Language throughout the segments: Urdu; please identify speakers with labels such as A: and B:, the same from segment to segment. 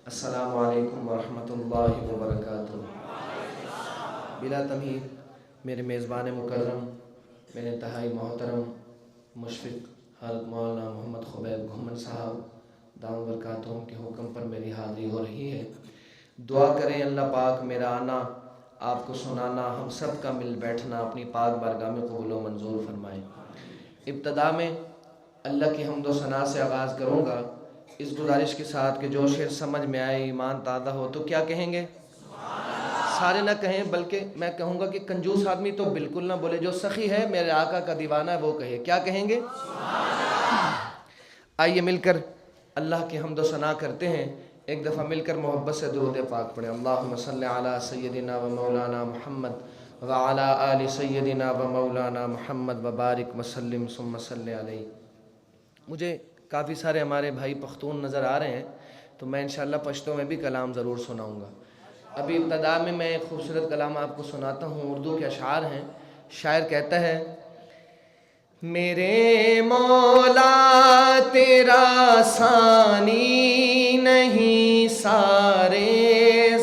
A: السلام علیکم ورحمۃ اللہ وبرکاتہ۔ بلا تمہید میرے میزبان مکرم، میرے انتہائی محترم مشفق حضرت مولانا محمد خبیب گھومن صاحب دامت برکاتہم کے حکم پر میری حاضری ہو رہی ہے۔ دعا کریں اللہ پاک میرا آنا، آپ کو سنانا، ہم سب کا مل بیٹھنا اپنی پاک بارگاہ میں قبول و منظور فرمائے۔ ابتدا میں اللہ کی حمد و ثنا سے آغاز کروں گا، اس گزارش کے ساتھ کہ جو شعر سمجھ میں آئے، ایمان تازہ ہو تو کیا کہیں گے؟ سارے نہ کہیں، بلکہ میں کہوں گا کہ کنجوس آدمی تو بالکل نہ بولے، جو سخی ہے میرے آقا کا دیوانہ ہے وہ کہے۔ کیا کہیں گے؟ آئیے مل کر اللہ کی حمد و ثنا کرتے ہیں، ایک دفعہ مل کر محبت سے درود پاک پڑھیں۔ اللہم صلی علی سیدنا و مولانا محمد وعلی آل سیدنا و مولانا محمد وبارک وسلم ثم صلی علیہ۔ مجھے کافی سارے ہمارے بھائی پختون نظر آ رہے ہیں، تو میں انشاءاللہ پشتوں میں بھی کلام ضرور سناؤں گا۔ ابھی ابتدا میں ایک خوبصورت کلام آپ کو سناتا ہوں، اردو کے اشعار ہیں۔ شاعر کہتا ہے: میرے مولا تیرا ثانی نہیں سارے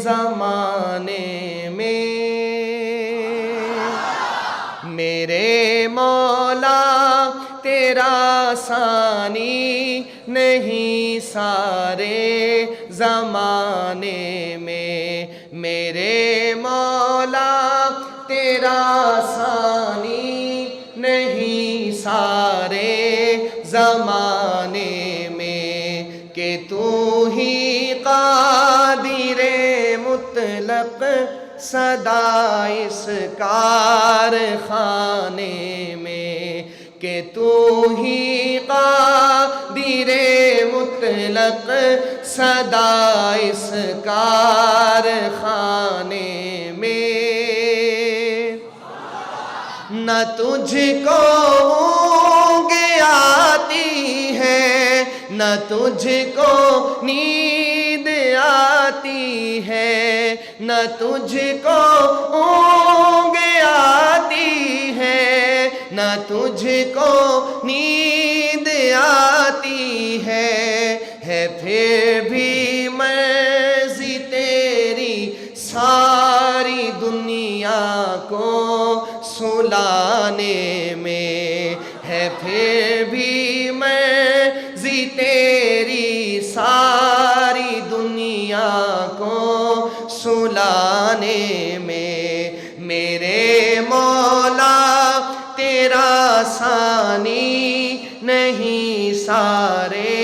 A: زمانے میں، میرے مولا تیرا ثانی نہیں سارے زمانے میں، میرے مولا تیرا ثانی نہیں سارے زمانے میں، کہ تو ہی قادر مطلق صدا اس کارخانے میں، کہ تو ہی قادر مطلق صدا اس کارخانے میں، نہ تجھ کو اونگ آتی ہے، نہ تجھ کو نیند آتی ہے، نہ تجھ کو اونگ آتی ہے، نہ تجھ کو نیند آتی ہے پھر بھی مرضی تیری ساری دنیا کو سلانے میں ہے، پھر بھی مرضی تیری ساری دنیا کو سلانے میں، میرے مولا تیرا ثانی نہیں سارے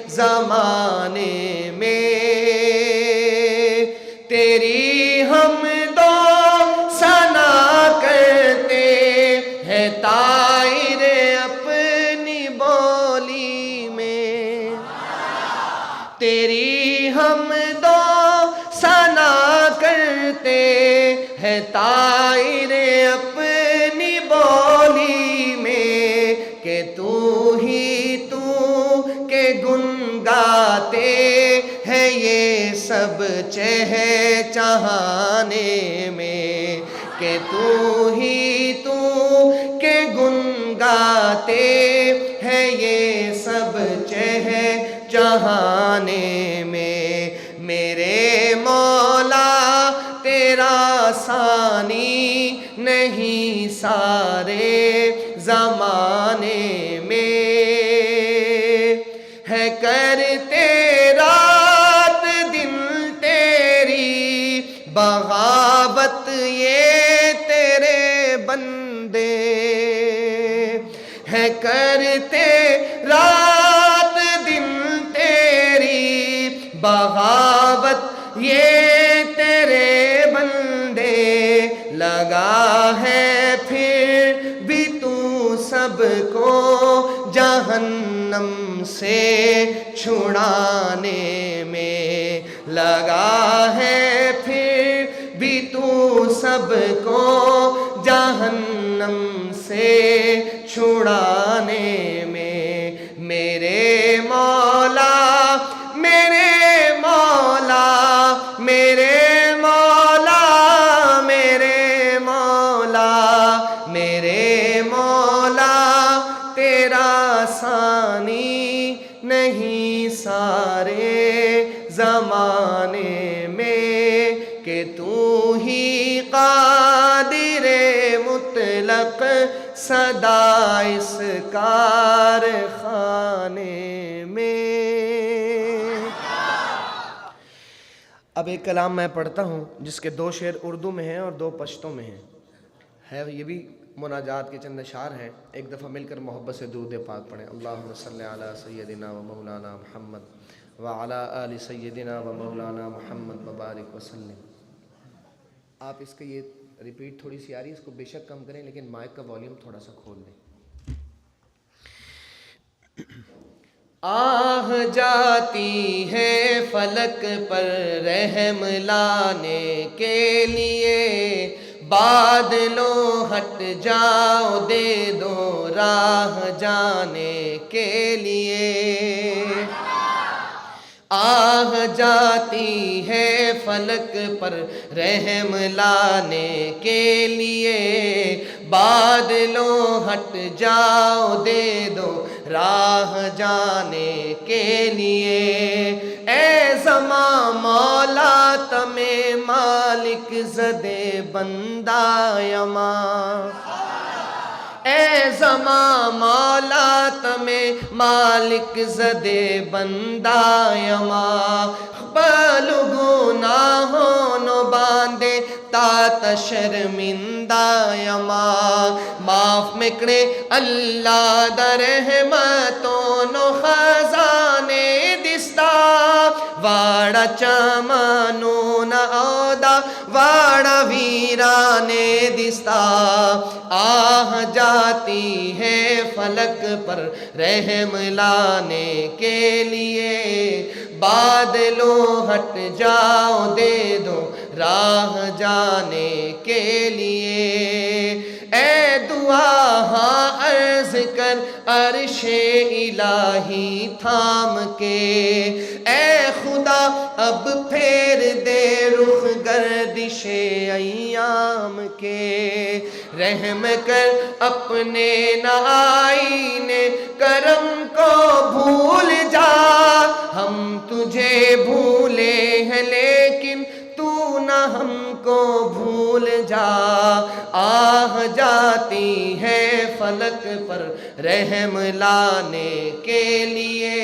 A: زمانے میں، تیری حمد و ثنا کرتے ہیں طائر اپنی بولی میں، تیری حمد و ثنا کرتے ہیں طائر اپنی بولی میں، کہ تو ہی تو کے گن گاتے ہیں یہ سب چہچہانے میں، کہ تو ہی تو کے گن گاتے ہیں یہ سب چہچہانے میں، میرے مولا تیرا ثانی نہیں سارے زمانے میں، ہے کرتے رات دن تیری بغاوت یہ تیرے بندے، ہے کرتے رات دن تیری بغاوت یہ تیرے بندے، لگا ہے پھر بھی تو سب کو جہنم سے چھڑانے میں، لگا ہے پھر بھی تو سب کو جہنم سے چھڑانے میں، میرے مولا میرے مولا میرے مولا میرے مولا میرے مولا تیرا ثانی نہیں سارے زمانے زمانے میں کہ تو ہی قادر مطلق صدا اس کارخانے میں۔ اب ایک کلام میں پڑھتا ہوں جس کے 2 شعر اردو میں ہیں اور 2 پشتو میں ہیں، یہ بھی مناجات کے چند اشعار ہیں۔ ایک دفعہ مل کر محبت سے درود پاک پڑھیں۔ اللہم صلی علی سیدنا و مولانا محمد وعلی آل سیدنا و مولانا محمد وبارک وسلم۔ آپ اس کا یہ ریپیٹ تھوڑی سی آ رہی ہے، اس کو بے شک کم کریں لیکن مائک کا والیوم تھوڑا سا کھول دیں۔ آہ جاتی ہے فلک پر رحم لانے کے لیے، بادلوں ہٹ جاؤ دے دو راہ جانے کے لیے۔ آہ جاتی ہے فلک پر رحم لانے کے لیے، بادلوں ہٹ جاؤ دے دو راہ جانے کے لیے۔ اے زماں مولا تمہیں مالک زدے بندہ یماں، اے زماں مولا تمہیں مالک زدے بندہ یماں، بالو گناہوں نو باندے تا شرمندہ یماں، معاف مکڑے اللہ دا رحمتوں نو خزانے دستا، واڑا چمانو نا اودا واڑا ویرانے دستا۔ آہ جاتی ہے فلک پر رحم لانے کے لیے، بادلوں ہٹ جاؤ دے دو راہ جانے کے لیے۔ اے دعا ہاں عرض کر عرش الہی تھام کے، اے خدا اب پھیر دے رخ گردش ایام کے، رحم کر اپنے آئینے کرم کو بھول جا، ہم تجھے بھولے ہیں لیکن تو نہ ہم کو بھول جا۔ آہ جاتی ہے فلک پر رحم لانے کے لیے،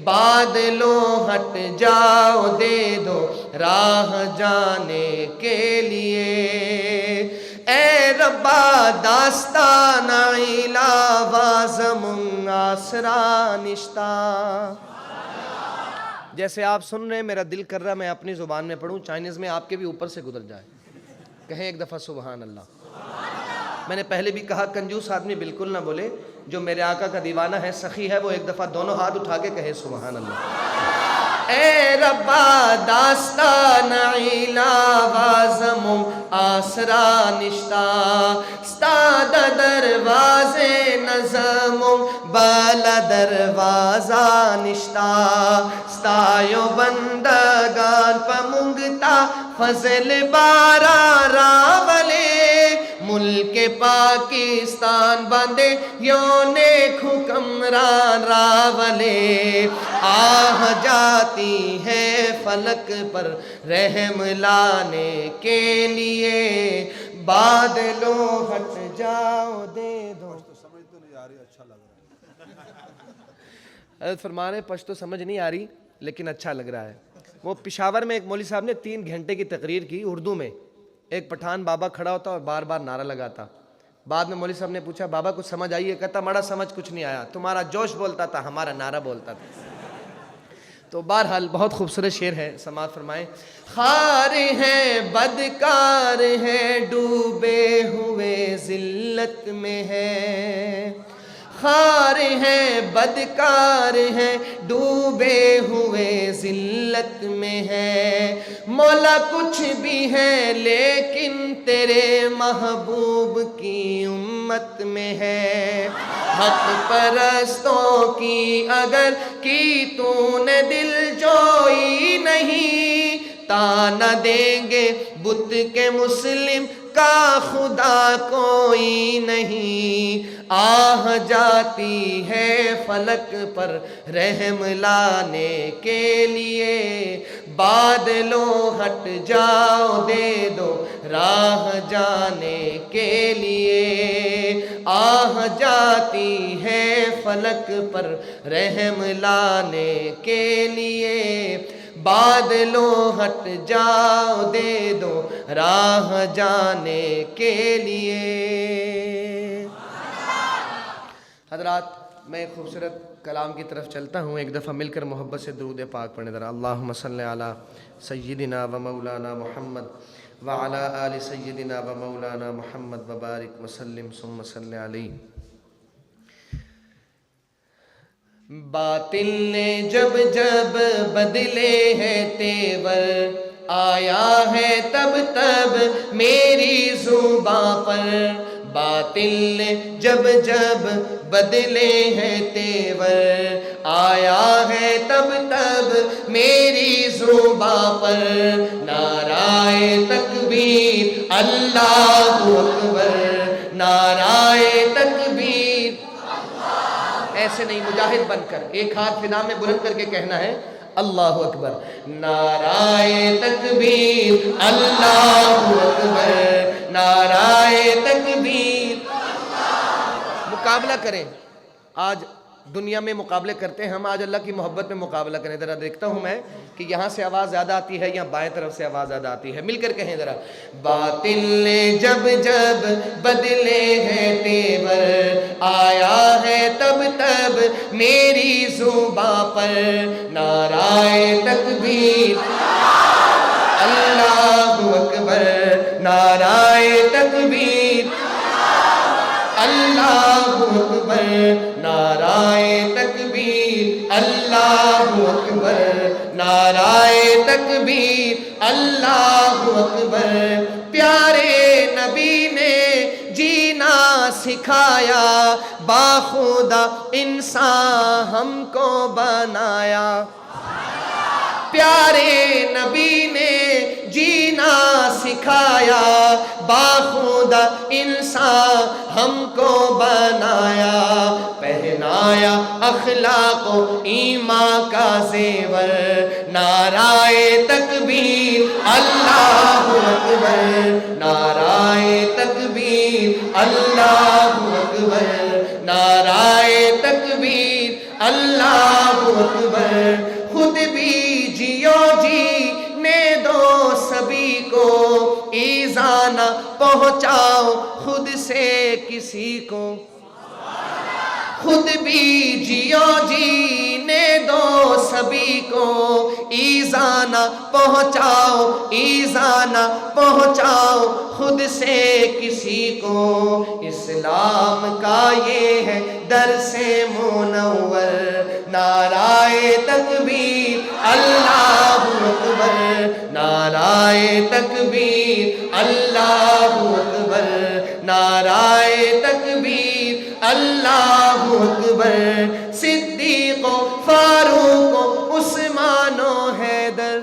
A: بادلوں ہٹ جاؤ دے دو راہ جانے کے لیے۔ اے ربا داستان علاوازم آسرا نشتا۔ جیسے آپ سن رہے ہیں میرا دل کر رہا ہے میں اپنی زبان میں پڑھوں، چائنیز میں آپ کے بھی اوپر سے گزر جائے۔ کہیں ایک دفعہ سبحان اللہ۔ میں نے پہلے بھی کہا کنجوس آدمی بالکل نہ بولے، جو میرے آقا کا دیوانہ ہے سخی ہے وہ ایک دفعہ دونوں ہاتھ اٹھا کے کہے سبحان اللہ۔ اے ربا داستان علاوازم آسرا نشتا، استاد دروازے نظم بالا دروازہ نشتا، ستایو بندگان پمنگتا فضل بارا راولے، ملک پاکستان باندے یونیک حکمران راولے۔ آہ جاتی ہے فلک پر رحم لانے کے لیے، بادلوں ہٹ جاؤ دے دو۔
B: سمجھ تو نہیں آ رہی، اچھا لگ رہا ہے۔
A: حضرت فرما رہے پشتو سمجھ نہیں آ رہی لیکن اچھا لگ رہا ہے۔ وہ پشاور میں ایک مولوی صاحب نے 3 گھنٹے کی تقریر کی اردو میں، ایک پٹھان بابا کھڑا ہوتا اور بار بار نعرہ لگاتا۔ بعد میں مولوی صاحب نے پوچھا بابا کچھ سمجھ آئی ہے؟ کہتا مڑا سمجھ کچھ نہیں آیا، تمہارا جوش بولتا تھا ہمارا نعرہ بولتا تھا۔ تو بہرحال بہت خوبصورت شعر ہے، سماعت فرمائیں۔ خار ہیں بدکار ہیں ڈوبے ہوئے ذلت میں ہے، خار ہیں بدکار ہیں ڈوبے ہوئے ذلت میں ہے، مولا کچھ بھی ہے لیکن تیرے محبوب کی امت میں ہے، حق پرستوں کی اگر کی تو نے دل جوئی نہیں، تانا دیں گے بت کے مسلم کا خدا کوئی نہیں، آہ جاتی ہے فلک پر رحم لانے کے لیے، بادلوں ہٹ جاؤ دے دو راہ جانے کے لیے، آہ جاتی ہے فلک پر رحم لانے کے لیے، بادلوں ہٹ جاؤ دے دو راہ جانے کے لیے۔ حضرات، میں خوبصورت کلام کی طرف چلتا ہوں، ایک دفعہ مل کر محبت سے درود پاک پڑھیں ذرا۔ اللہم صلی علی سیدنا و مولانا محمد وعلی آل سیدنا و مولانا محمد وبارک وسلم ثم صلی علیہ۔ باطل نے جب جب بدلے ہیں تیور، آیا ہے تب تب میری زباں پر، باطل نے جب جب بدلے ہیں تیور، آیا ہے تب تب میری زباں پر، نعرہ تکبیر اللہ اکبر، نعرہ تکبیر۔ ایسے نہیں، مجاہد بن کر ایک ہاتھ فضا میں بلند کر کے کہنا ہے اللہ اکبر، نعرہ تکبیر اللہ اکبر، نعرہ تکبیر۔ مقابلہ کریں، آج دنیا میں مقابلے کرتے ہیں ہم، آج اللہ کی محبت میں مقابلہ کریں۔ ذرا دیکھتا ہوں میں کہ یہاں سے آواز زیادہ آتی ہے یا بائیں طرف سے آواز زیادہ آتی ہے، مل کر کہیں ذرا۔ باطل نے جب جب بدلے ہیں تیور، آیا ہے تب تب میری زباں پر، نعرہ تکبیر اللہ اکبر، نعرہ تکبیر اللہ اکبر، نعرہ تکبیر اللہ اکبر، نعرہ تکبیر اللہ اکبر۔ پیارے نبی نے جینا سکھایا، باخودہ انسان ہم کو بنایا، پیارے نبی نے جینا سکھایا، باخودہ انسان ہم کو بنایا، پہنایا اخلاق و ایمان کا زیور، نعرہ تکبیر اللہ اکبر، نعرہ تکبیر اللہ اکبر، نعرہ تکبیر اللہ اکبر۔ خود بھی جیو جینے دو سبھی کو، ایذا نہ پہنچاؤ خود سے کسی کو، خود بھی جیو جینے دو سبھی کو، ایذا نہ پہنچاؤ، ایذا نہ پہنچاؤ خود سے کسی کو، اسلام کا یہ ہے درس منور، نعرہ تکبیر اللہ اکبر، نعرہ تکبیر اللہ اکبر، نعرہ تکبیر اللہ اکبر۔ صدیق و فاروق و عثمان و حیدر،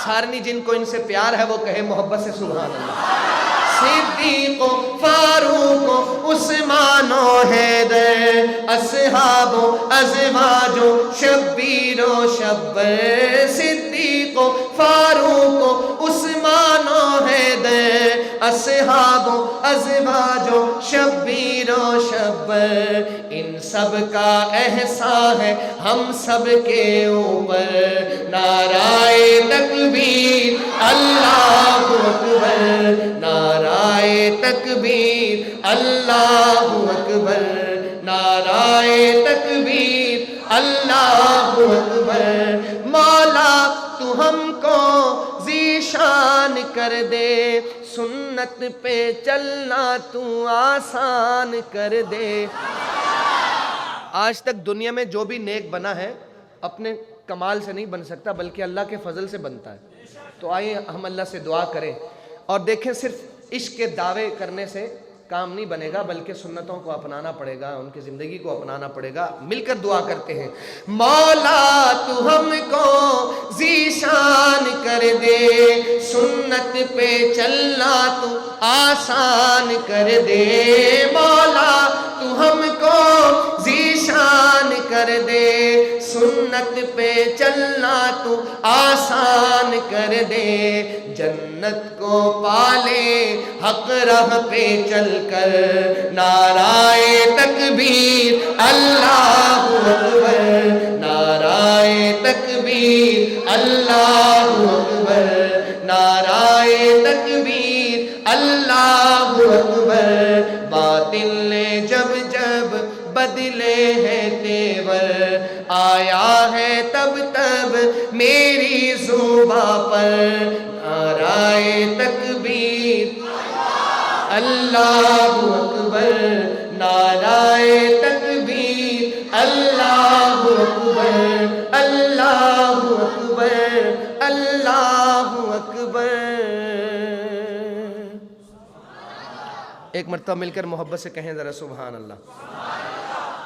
A: سارنی جن کو ان سے پیار ہے وہ کہے محبت سے سبحان اللہ۔ صدیق و فاروق و عثمان و حیدر، اصحاب و ازواج و شبیر و شبر، صدیق و فاروق و عثمان و حیدر، اصحاب و ازواج و شبیر و شبر، ان سب کا احسان ہے ہم سب کے اوپر، نعرہ تکبیر اللہ اکبر، نعرہ تکبیر اللہ اکبر، نعرہ تکبیر اللہ اکبر۔ مولا تو ہم کو ذیشان کر دے، سنت پہ چلنا تو آسان کر دے۔ آج تک دنیا میں جو بھی نیک بنا ہے اپنے کمال سے نہیں بن سکتا بلکہ اللہ کے فضل سے بنتا ہے۔ تو آئیں ہم اللہ سے دعا کریں اور دیکھیں صرف عشق کے دعوے کرنے سے کام نہیں بنے گا بلکہ سنتوں کو اپنانا پڑے گا، ان کی زندگی کو اپنانا پڑے گا۔ مل کر دعا کرتے ہیں، مولا تو ہم کو ذیشان کر دے، سنت پہ چلنا تو آسان کر دے مولا، تو ہم کو ذیشان کر دے، سنت پہ چلنا تو آسان کر دے، جنت کو پالے حق راہ پہ چل کر، نعرہ تکبیر اللہ اکبر، نعرہ تکبیر اللہ اکبر، نعرہ تکبیر اللہ اکبر، باطل نے جب جب بدلے ہیں تیور، آیا ہے تب تب میری زباں پر نعرہ تکبیر اللہ اکبر، نعرہ تکبیر اللہ اکبر، اللہ اکبر، اللہ اکبر۔ ایک مرتبہ مل کر محبت سے کہیں ذرا سبحان اللہ۔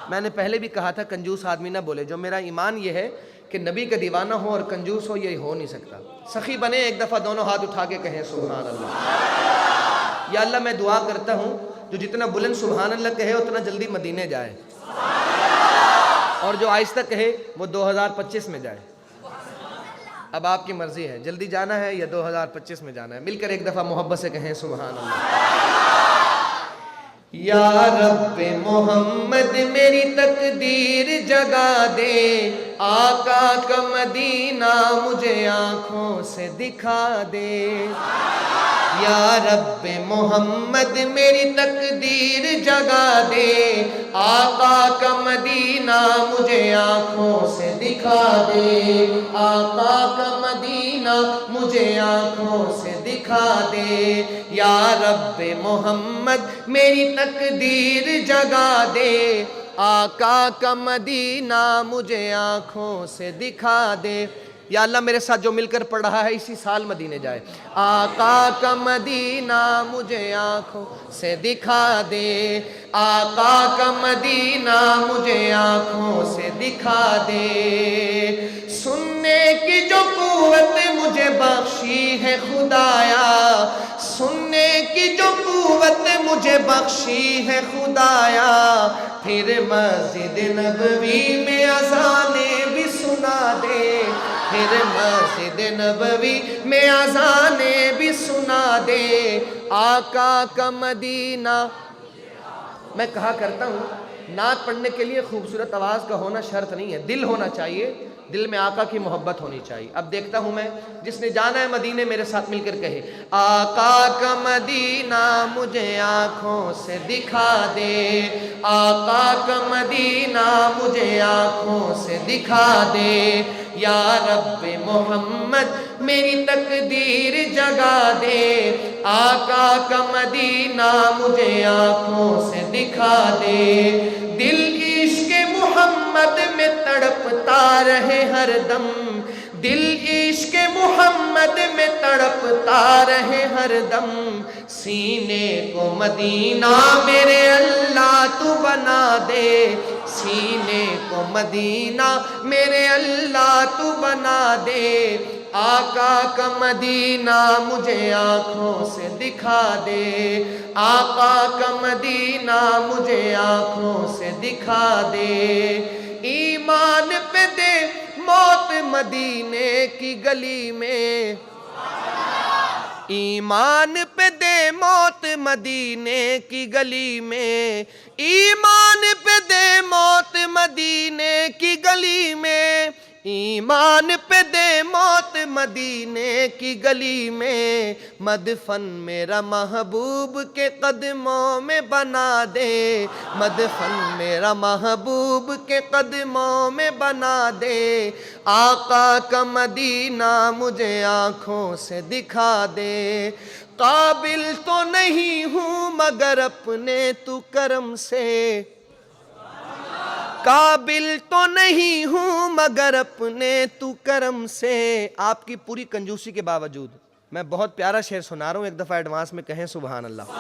A: میں نے پہلے بھی کہا تھا کنجوس آدمی نہ بولے، جو میرا ایمان یہ ہے کہ نبی کا دیوانہ ہو اور کنجوس ہو، یہ ہو نہیں سکتا۔ سخی بنے ایک دفعہ دونوں ہاتھ اٹھا کے کہیں سبحان اللہ۔ یا اللہ میں دعا کرتا ہوں جو جتنا بلند سبحان اللہ کہے اتنا جلدی مدینے جائے، اور جو آہستہ کہے وہ 2025 میں جائے۔ اب آپ کی مرضی ہے، جلدی جانا ہے یا 2025 میں جانا ہے۔ مل کر ایک دفعہ محبت سے کہیں سبحان اللہ۔ یا رب محمد میری تقدیر جگا دے، آقا کا مدینہ مجھے آنکھوں سے دکھا دے۔ یا رب محمد میری تقدیر جگا دے، آقا کا مدینہ مجھے آنکھوں سے دکھا دے، آقا کا مدینہ مجھے آنکھوں سے دکھا دے۔ یا رب محمد میری تقدیر جگا دے، آقا کا مدینہ مجھے آنکھوں سے دکھا دے۔ یا اللہ میرے ساتھ جو مل کر پڑھ رہا ہے اسی سال مدینے جائے۔ آقا کا مدینہ مجھے آنکھوں سے دکھا دے، آقا کا مدینہ مجھے آنکھوں سے دکھا دے۔ سننے کی جو قوت مجھے بخشی ہے خدایا، سننے کی جو قوت مجھے بخشی ہے خدایا، پھر مسجد نبوی میں اذانیں بھی سنا دے، پھر مسجد نبوی میں اذانیں بھی سنا دے۔ آقا کا مدینہ، میں کہا کرتا ہوں نعت پڑھنے کے لیے خوبصورت آواز کا ہونا شرط نہیں ہے، دل ہونا چاہیے، دل میں آقا کی محبت ہونی چاہیے۔ اب دیکھتا ہوں میں، جس نے جانا ہے مدینے میرے ساتھ مل کر کہے، آقا کا مدینہ مجھے آنکھوں سے دکھا دے، آقا کا مدینہ مجھے آنکھوں سے دکھا دے۔ یا رب محمد میری تقدیر جگا دے، آقا کا مدینہ مجھے آنکھوں سے دکھا دے۔ دل عشق محمد میں تڑپتا رہے ہر دم، دل عشق محمد میں تڑپتا رہے ہر دم، سینے کو مدینہ میرے اللہ تو بنا دے، سینے کو مدینہ میرے اللہ تو بنا دے۔ آقا کا مدینہ مجھے آنکھوں سے دکھا دے، آقا کا مدینہ مجھے آنکھوں سے دکھا دے۔ ایمان پہ دے موت مدینے کی گلی میں، ایمان پہ دے موت مدینے کی گلی میں، ایمان پہ دے موت مدینے کی گلی میں، ایمان پہ دے موت مدینے کی گلی میں، مدفن میرا محبوب کے قدموں میں بنا دے، مدفن میرا محبوب کے قدموں میں بنا دے۔ آقا کا مدینہ مجھے آنکھوں سے دکھا دے، قابل تو نہیں ہوں مگر اپنے تو کرم سے، قابل تو نہیں ہوں مگر اپنے تو کرم سے۔ آپ کی پوری کنجوسی کے باوجود میں بہت پیارا شعر سنا رہا ہوں، ایک دفعہ ایڈوانس میں کہیں سبحان اللہ۔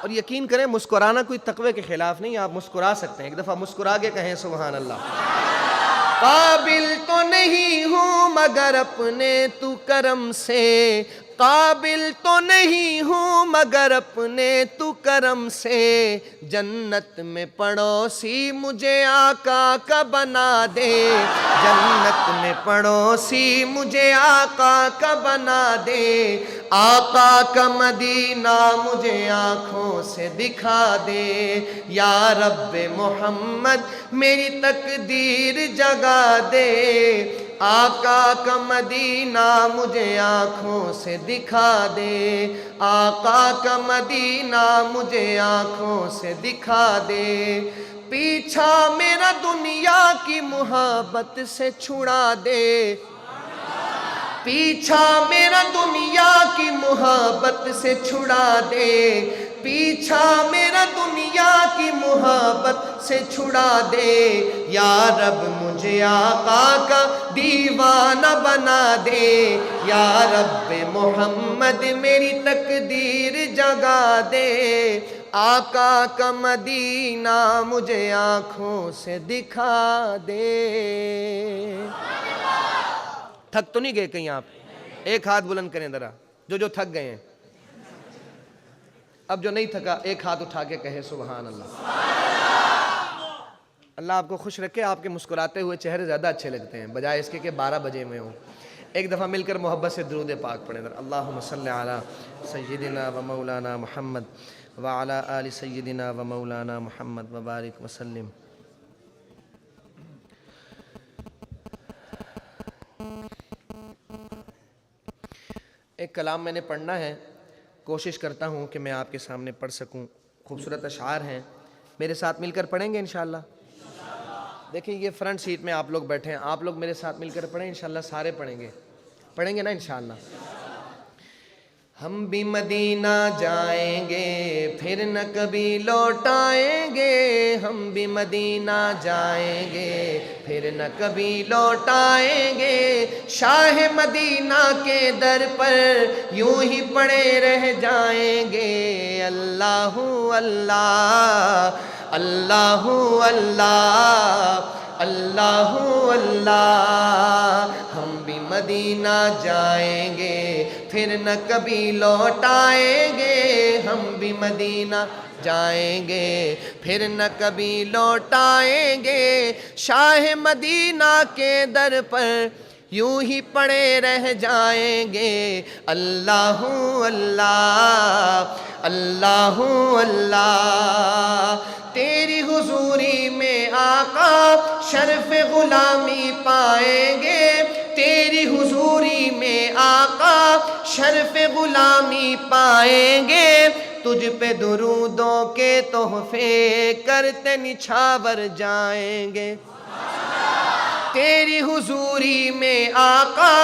A: اور یقین کریں مسکرانا کوئی تقوی کے خلاف نہیں، آپ مسکرا سکتے ہیں، ایک دفعہ مسکرا کے کہیں سبحان اللہ۔ قابل تو نہیں ہوں مگر اپنے تو کرم سے، قابل تو نہیں ہوں مگر اپنے تو کرم سے جنت میں پڑوسی مجھے آقا کا بنا دے، جنت میں پڑوسی مجھے آقا کا بنا دے، آقا کا مدینہ مجھے آنکھوں سے دکھا دے، یا رب محمد میری تقدیر جگا دے، آقا کا مدینہ مجھے آنکھوں سے دکھا دے، آقا کا مدینہ مجھے آنکھوں سے دکھا دے، پیچھا میرا دنیا کی محبت سے چھڑا دے، پیچھا میرا دنیا کی محبت سے چھڑا دے، پیچھا میرا دنیا کی محبت سے چھڑا دے، یا رب مجھے آقا کا دیوانہ بنا دے، یا رب محمد میری تقدیر جگا دے، آقا کا مدینہ مجھے آنکھوں سے دکھا دے۔ تھک تو نہیں گئے کہیں آپ؟ ایک ہاتھ بلند کریں ذرا جو تھک گئے ہیں، اب جو نہیں تھکا ایک ہاتھ اٹھا کے کہے سبحان اللہ۔ اللہ آپ کو خوش رکھے، آپ کے مسکراتے ہوئے چہرے زیادہ اچھے لگتے ہیں بجائے اس کے کہ 12 بجے میں ہوں۔ ایک دفعہ مل کر محبت سے درود پاک پڑھیں ذرا، اللہم صلی علی سیدنا و مولانا محمد وعلی آل سیدنا و مولانا محمد وبارک وسلم۔ ایک کلام میں نے پڑھنا ہے، کوشش کرتا ہوں کہ میں آپ کے سامنے پڑھ سکوں، خوبصورت اشعار ہیں، میرے ساتھ مل کر پڑھیں گے انشاءاللہ؟ دیکھیں یہ فرنٹ سیٹ میں آپ لوگ بیٹھے ہیں، آپ لوگ میرے ساتھ مل کر پڑھیں انشاءاللہ، سارے پڑھیں گے نا انشاءاللہ۔ ہم بھی مدینہ جائیں گے پھر نہ کبھی لوٹ آئیں گے، ہم بھی مدینہ جائیں گے پھر نہ کبھی لوٹ آئیں گے، شاہ مدینہ کے در پر یوں ہی پڑے رہ جائیں گے، اللہ اللہ اللہ اللہ اللہ اللہ، ہم بھی مدینہ جائیں گے پھر نہ کبھی لوٹ آئیں گے، ہم بھی مدینہ جائیں گے پھر نہ کبھی لوٹ آئیں گے، شاہ مدینہ کے در پر یوں ہی پڑے رہ جائیں گے، اللہ اللہ اللہ اللہ، تیری حضوری میں آقا شرف غلامی پائیں گے، تیری حضوری میں آقا شرف غلامی پائیں گے، تجھ پہ درودوں کے تحفے کرتے نچھاور جائیں گے، تیری حضوری میں آقا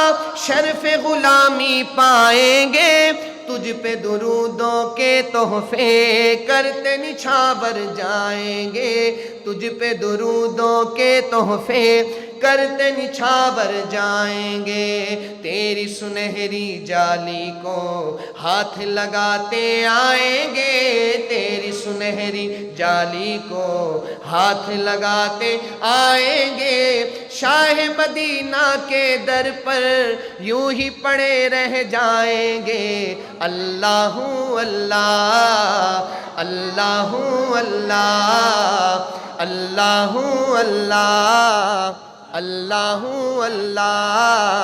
A: شرف غلامی پائیں گے، تجھ پہ درودوں کے تحفے کرتے نچھاور جائیں گے، تجھ پہ درودوں کے تحفے کرتے نچھاور جائیں گے، تیری سنہری جالی کو ہاتھ لگاتے آئیں گے، تیری سنہری جالی کو ہاتھ لگاتے آئیں گے، شاہ مدینہ کے در پر یوں ہی پڑے رہ جائیں گے، اللہ اللہ اللہ اللہ اللہ اللہ اللہ اللہ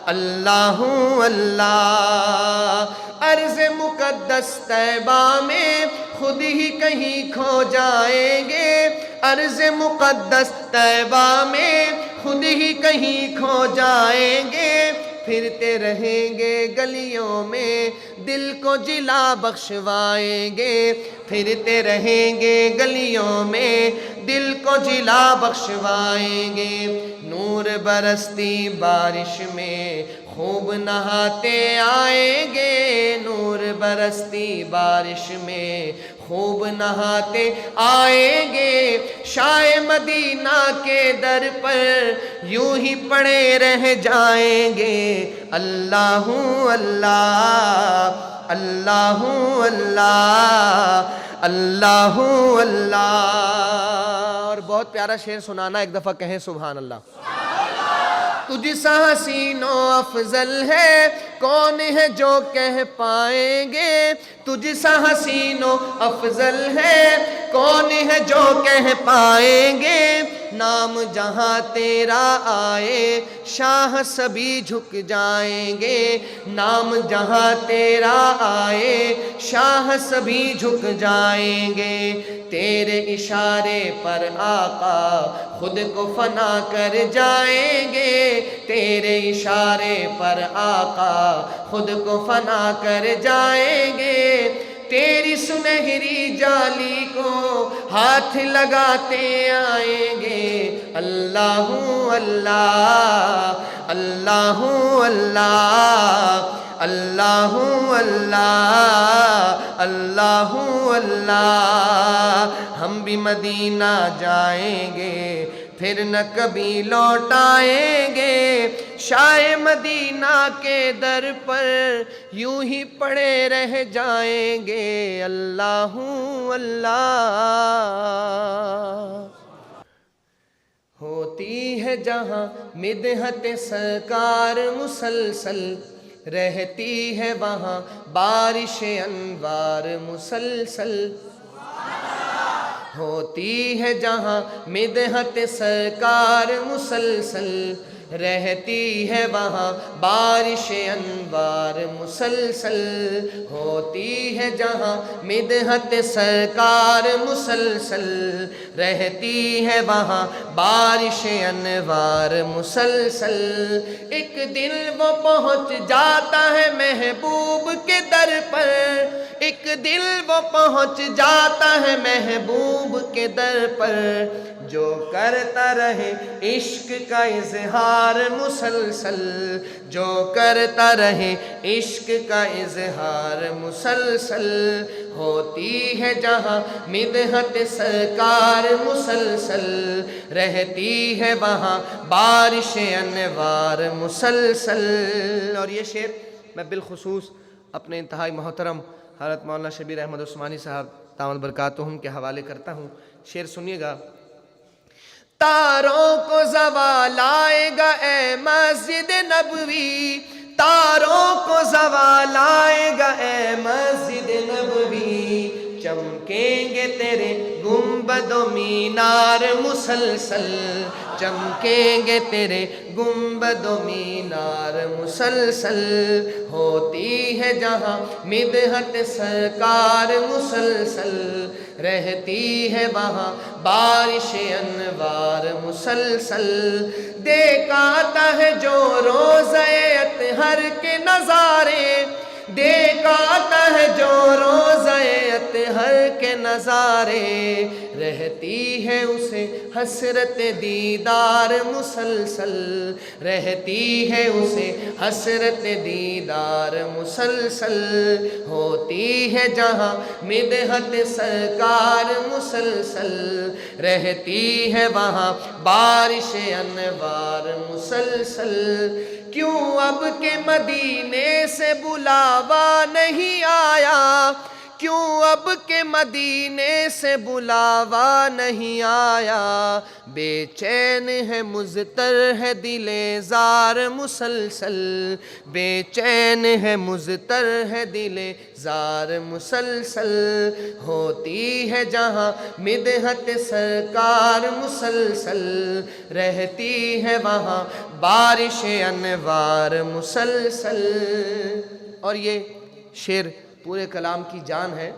A: اللہ اللہ، عرض مقدس طیبہ میں خود ہی کہیں کھو جائیں گے، عرض مقدس طیبہ میں خود ہی کہیں کھو جائیں گے، پھرتے رہیں گے گلیوں میں دل کو جلا بخشوائیں گے، پھرتے رہیں گے گلیوں میں دل کو جلا بخشوائیں گے، نور برستی بارش میں خوب نہاتے آئیں گے، نور برستی بارش میں خوب نہاتے آئیں گے، شاہ مدینہ کے در پر یوں ہی پڑے رہ جائیں گے، اللہ اللہ اللہ اللہ اللہ اللہ۔ اور بہت پیارا شعر سنانا، ایک دفعہ کہیں سبحان اللہ۔ تجھ سا حسین و افضل ہے کون ہے جو کہہ پائیں گے تجھ سا حسین و افضل ہے؟ کون ہے جو کہہ پائیں گے نام جہاں تیرا آئے شاہ سبھی جھک جائیں گے؟ نام جہاں تیرا آئے شاہ سبھی جھک جائیں گے۔ تیرے اشارے پر آقا خود کو فنا کر جائیں گے، تیرے اشارے پر آقا خود کو فنا کر جائیں گے۔ تیری سنہری جالی کو ہاتھ لگاتے آئیں گے۔ اللہ اللہ اللہ اللہ اللہ اللہ اللہ اللہ۔ ہم بھی مدینہ جائیں گے پھر نہ کبھی لوٹ آئیں گے، شاہ مدینہ کے در پر یوں ہی پڑے رہ جائیں گے۔ اللہ اللہ۔ ہوتی ہے جہاں مدحت سرکار مسلسل، رہتی ہے وہاں بارش انوار مسلسل۔ ہوتی ہے جہاں مدحت سرکار مسلسل، رہتی ہے وہاں بارش انوار مسلسل۔ ہوتی ہے جہاں مدحت سرکار مسلسل، رہتی ہے وہاں بارش انوار مسلسل۔ ایک دن وہ پہنچ جاتا ہے محبوب کے در پر، ایک دل وہ پہنچ جاتا ہے محبوب کے در پر، جو کرتا رہے عشق کا اظہار مسلسل، جو کرتا رہے عشق کا اظہار مسلسل۔ ہوتی ہے جہاں مدحت سرکار مسلسل، رہتی ہے وہاں بارش انوار مسلسل۔ اور یہ شعر میں بالخصوص اپنے انتہائی محترم حضرت مولانا شبیر احمد عثمانی صاحب دامت برکاتہم کے حوالے کرتا ہوں۔ شعر سنیے گا۔ تاروں کو زوال آئے گا اے مسجد نبوی، تاروں کو زوال آئے گا اے مسجد نبوی، چمکیں گے تیرے گنبد و مینار مسلسل، چمکیں گے تیرے گنبد و مینار مسلسل۔ ہوتی ہے جہاں مدحت سرکار مسلسل، رہتی ہے وہاں بارش انوار مسلسل۔ دیکھ آتا ہے جو روزہ اطہر کے نظارے، دیکھ آتا ہے جو روزہ اطہر کے نظارے، رہتی ہے اسے حسرت دیدار مسلسل، رہتی ہے اسے حسرت دیدار مسلسل۔ ہوتی ہے جہاں مدحت سرکار مسلسل، رہتی ہے وہاں بارش انوار مسلسل۔ کیوں اب کے مدینے سے بلاوا نہیں آیا، کیوں اب کے مدینے سے بلاوا نہیں آیا، بے چین ہے مضطر ہے دل زار مسلسل، بے چین ہے مضطر ہے دل زار مسلسل۔ ہوتی ہے جہاں مدحت سرکار مسلسل، رہتی ہے وہاں بارش انوار مسلسل۔ اور یہ شعر پورے کلام کی جان ہے۔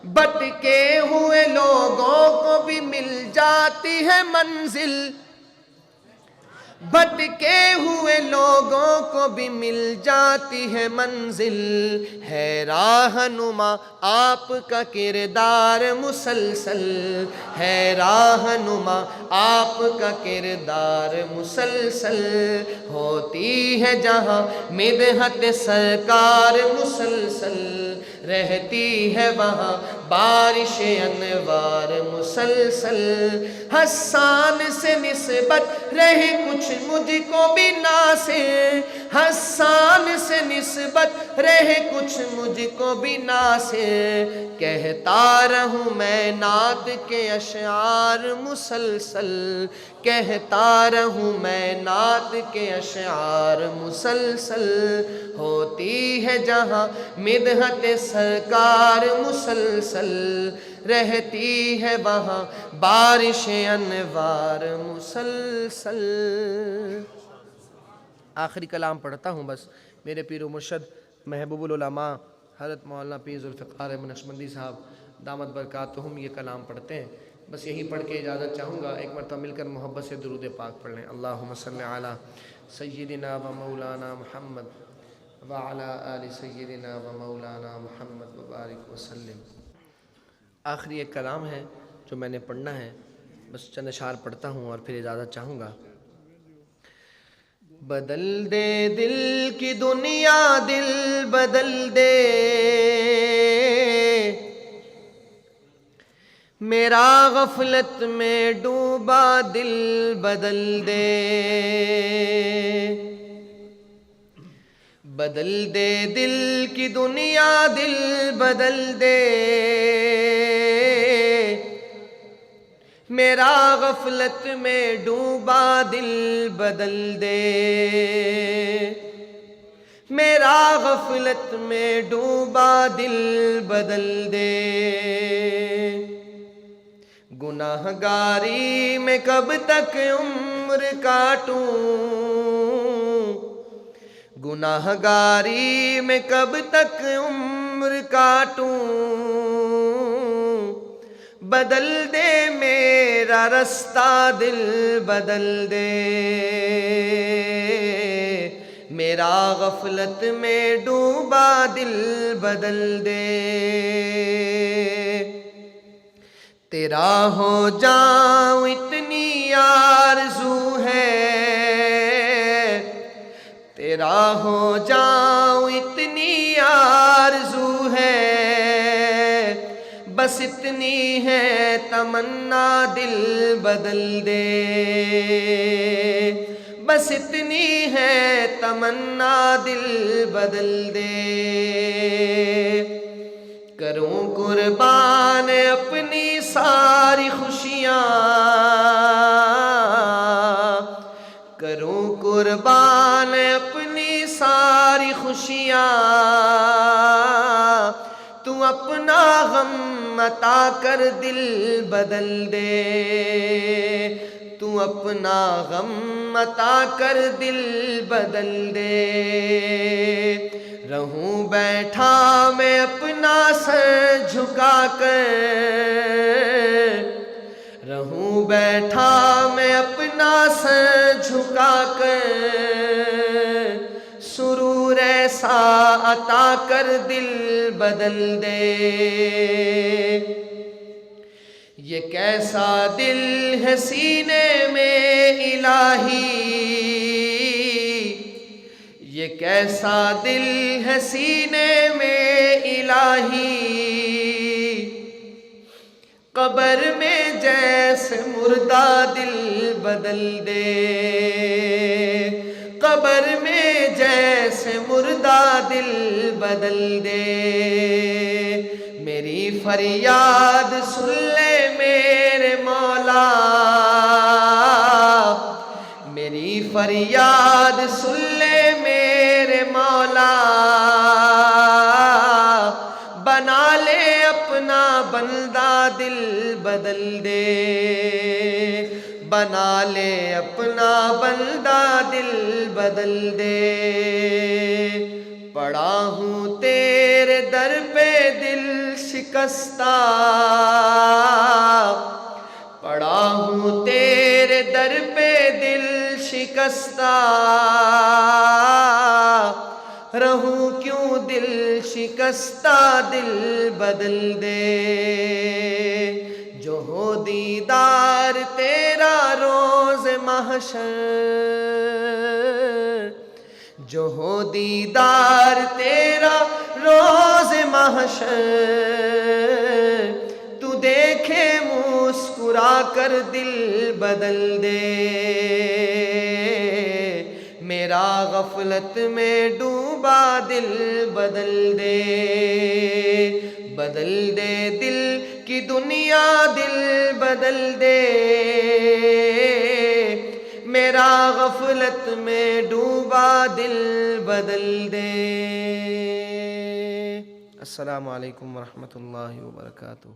A: بھٹکے ہوئے لوگوں کو بھی مل جاتی ہے منزل، بھٹکے ہوئے لوگوں کو بھی مل جاتی ہے منزل، ہے راہنما آپ کا کردار مسلسل، ہے راہنما آپ کا کردار مسلسل۔ ہوتی ہے جہاں مدحت سرکار مسلسل، رہتی ہے وہاں بارش انوار مسلسل۔ حسان سے نسبت رہے کچھ مجھ کو بھی ناصر، حسان سے سے نسبت رہے کچھ مجھ کو بھی ناصر، کہتا رہوں میں نعت کے اشعار مسلسل، کہتا رہوں میں نعت کے اشعار مسلسل، ہوتی ہے جہاں مدحت سرکار مسلسل، رہتی ہے وہاں بارش انوار مسلسل۔ آخری کلام پڑھتا ہوں بس، میرے پیر و مرشد محبوب العلماء حضرت مولانا پیر ذوالفقار احمد نقشبندی صاحب دامت برکاتہم یہ کلام پڑھتے ہیں، بس یہی پڑھ کے اجازت چاہوں گا۔ ایک مرتبہ مل کر محبت سے درود پاک پڑھ لیں۔ اللہم صلی علی سیدنا و مولانا محمد وعلی آل سیدنا و مولانا محمد وبارک وسلم۔ آخری ایک کلام ہے جو میں نے پڑھنا ہے، بس چند اشعار پڑھتا ہوں اور پھر اجازت چاہوں گا۔ بدل دے دل کی دنیا دل بدل دے، میرا غفلت میں ڈوبا دل بدل دے، بدل دے دل کی دنیا دل بدل دے، میرا غفلت میں ڈوبا دل بدل دے، میرا غفلت میں ڈوبا دل بدل دے، گناہ گاری میں کب تک عمر کاٹوں، گناہ گاری میں کب تک عمر کاٹوں، بدل دے میرا رستہ دل بدل دے، میرا غفلت میں ڈوبا دل بدل دے، تیرا ہو جاؤں اتنی آرزو ہے، تیرا ہو جاؤں اتنی آرزو ہے، بس اتنی ہے تمنا دل بدل دے، بس اتنی ہے تمنا دل بدل دے، کروں قربان اپنی ساری خوشیاں، کروں قربان اپنی ساری خوشیاں، تو اپنا غم عطا کر دل بدل دے، تو اپنا غم عطا کر دل بدل دے، رہوں بیٹھا میں اپنا سر جھکا کر، رہوں بیٹھا میں اپنا سر جھکا کر، سرور ایسا عطا کر دل بدل دے، یہ کیسا دل ہے سینے میں الہی، یہ کیسا دل ہے سینے میں الہی، قبر میں جیسے مردہ دل بدل دے، قبر میں جیسے مردہ دل بدل دے، میری فریاد سن لے میرے مولا، میری فریاد سن لے میرے مولا، بنا لے اپنا بندہ دل بدل دے، بنا لے اپنا بندہ دل بدل دے، پڑا ہوں تیرے در پہ دل شکستہ، پڑا ہوں تیرے در پہ دل شکستہ، رہوں کیوں دل شکستہ دل بدل دے، جو ہو دیدار تیرا روز محشر، جو ہو دیدار تیرا روز محشر، تو دیکھے مسکرا کر دل بدل دے، میرا غفلت میں ڈوبا دل بدل دے، بدل دے دل کی دنیا، دل بدل دے، میرا غفلت میں ڈوبا دل بدل دے۔ السلام علیکم ورحمۃ اللہ وبرکاتہ۔